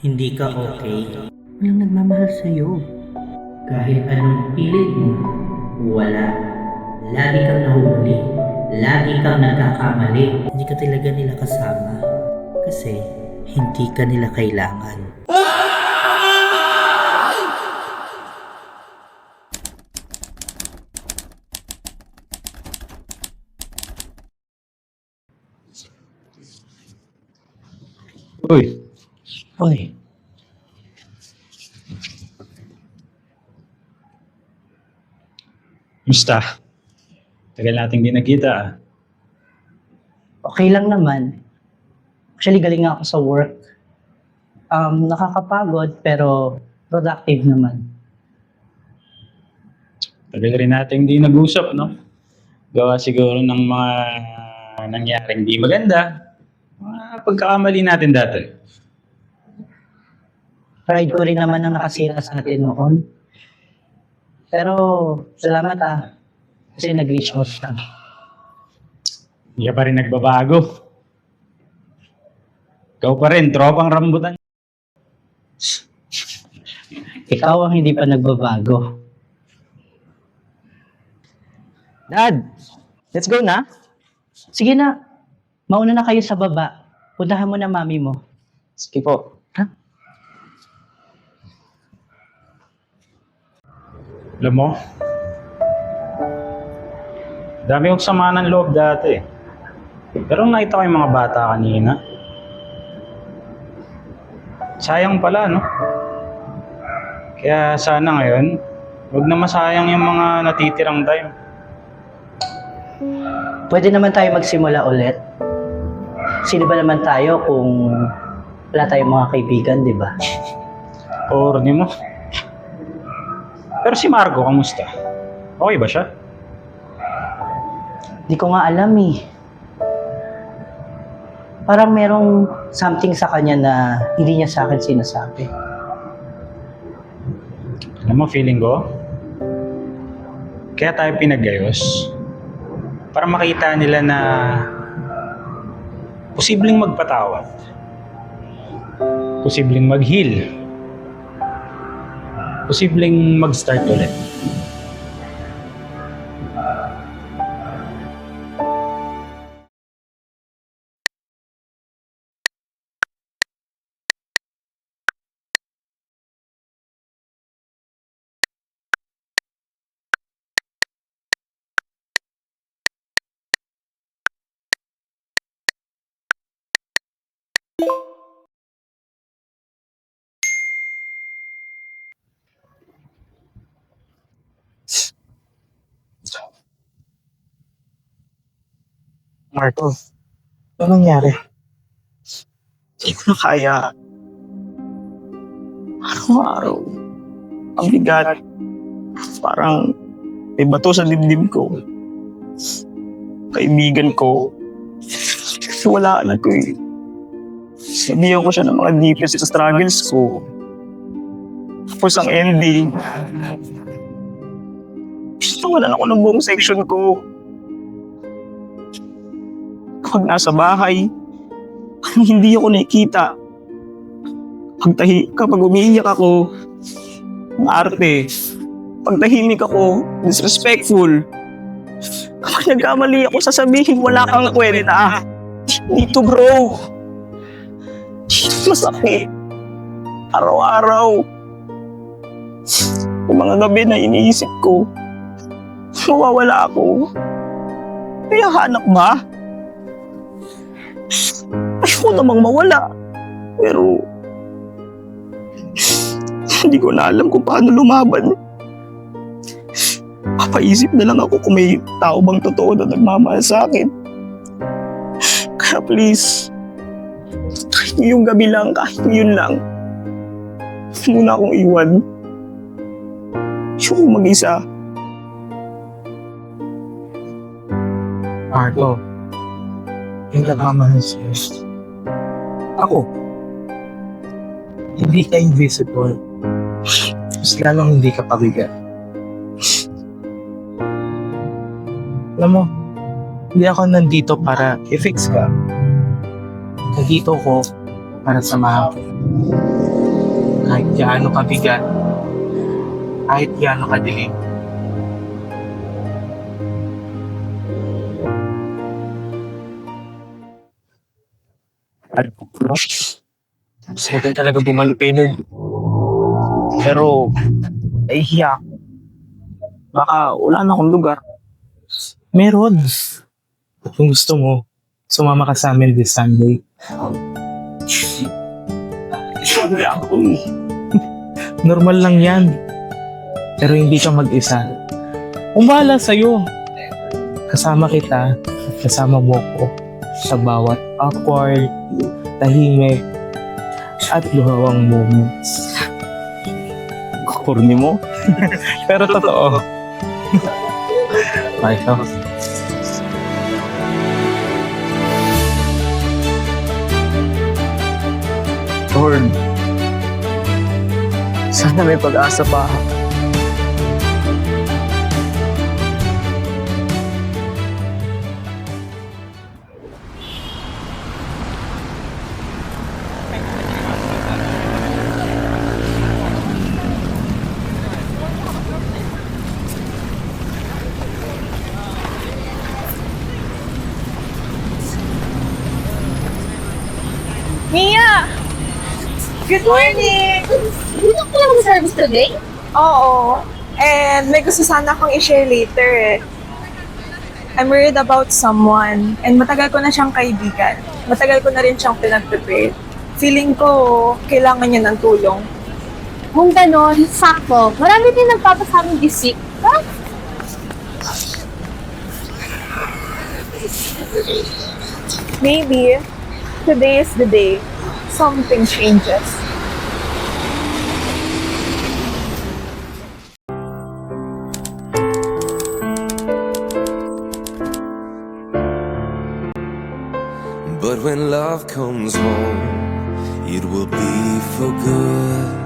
Hindi ka okay. Walang nagmamahal sa'yo. Kahit anong pilit mo, wala. Lagi kang nahuhuli. Lagi kang nagkakamali. Hindi ka talaga nila kasama. Kasi hindi ka nila kailangan. Uy, Oy, musta? Tagal nating di nagkita ah. okay lang naman. Actually, galing nga ako sa work. Nakakapagod pero productive naman. Tagal rin nating di nag-usap, no? Gawa siguro ng mga nangyaring di maganda. Mga pagkakamali natin dati. Pride ko rin naman ang nakasira sa atin noon. Pero salamat kasi nag-reach out ka. Hindi ka pa rin nagbabago. Ikaw pa rin, tropang rambutan. Ikaw ang hindi pa nagbabago. Dad, let's go na. Sige na, mauna na kayo sa baba. Puntahan mo na mami mo. Sige po. Alam mo, dami kong sama ng loob dati. Pero nakita ko yung mga bata kanina. Sayang pala, no? Kaya sana ngayon, huwag na masayang yung mga natitirang time. Pwede naman tayo magsimula ulit. Sino ba naman tayo kung wala tayong mga kaibigan, di ba? Or di mo. Pero si Marco, kamusta? Okay ba siya? Di ko nga alam eh. Parang merong something sa kanya na hindi niya sa akin sinasabi. Alam mo, feeling ko, kaya tayo pinagayos para makita nila na posibleng magpatawad, posibleng mag-heal, posibleng mag-start ulit. Marco, ano nangyari? Hindi ko na kaya. Araw-araw. Ang bigat. Parang may bato sa dibdib ko. Kaibigan ko. Wala na ko eh. Sabihan ko siya ng mga deepest struggles ko. Tapos ang ending. Wala ako ng buong section ko. Kapag nasa bahay, parang hindi ako nakikita. Kapag umiiyak ako, ang arte. Pag tahimik ako, disrespectful. Kapag nagkamali ako, sasabihin wala kang kwenta. Dito bro. Dito masakit. Araw-araw. Yung mga gabi na iniisip ko, mawawala ako. Kaya hanap ba? Ayoko namang mawala. Pero hindi ko na alam kung paano lumaban. Papaisip na lang ako kung may tao bang totoo na nagmamahal sa akin. Kaya please, kahit yung gabi lang, kahit yun lang, huwag mo na akong iwan. Ayoko mag-isa. Marco, yung nagmamahal sa'yo. Ako, hindi ka invisible. Mas lalong hindi ka pabigat. Alam mo, hindi ako nandito para i-fix ka. Nandito ko para samahan ka. kahit gaano kabigat, kahit gaano kadilim. Saya ka talaga bumalik kay Nerd. Pero, nahihiya ako. Baka wala na akong lugar. Meron. Kung gusto mo, sumama ka sa amin this Sunday. Sabi ako. Normal lang yan. Pero hindi ka mag-isa. Umbala sa'yo. Kasama kita at kasama mo ko sa bawat awkward, tahimik, at luhawang moments. Kurni mo? Pero totoo. Bye, so. Lord, sana may pag-asa pa. Mia! Good morning! Dito ko lang service today? Oo. And may gusto sana akong i-share later eh. I'm worried about someone and matagal ko na siyang kaibigan. Matagal ko na rin siyang pinag-prepare. Feeling ko kailangan niya ng tulong. Kung ganon, sakto. Marami din nagpapasabi this week. Ha? Maybe today is the day something changes. But when love comes home, it will be for good.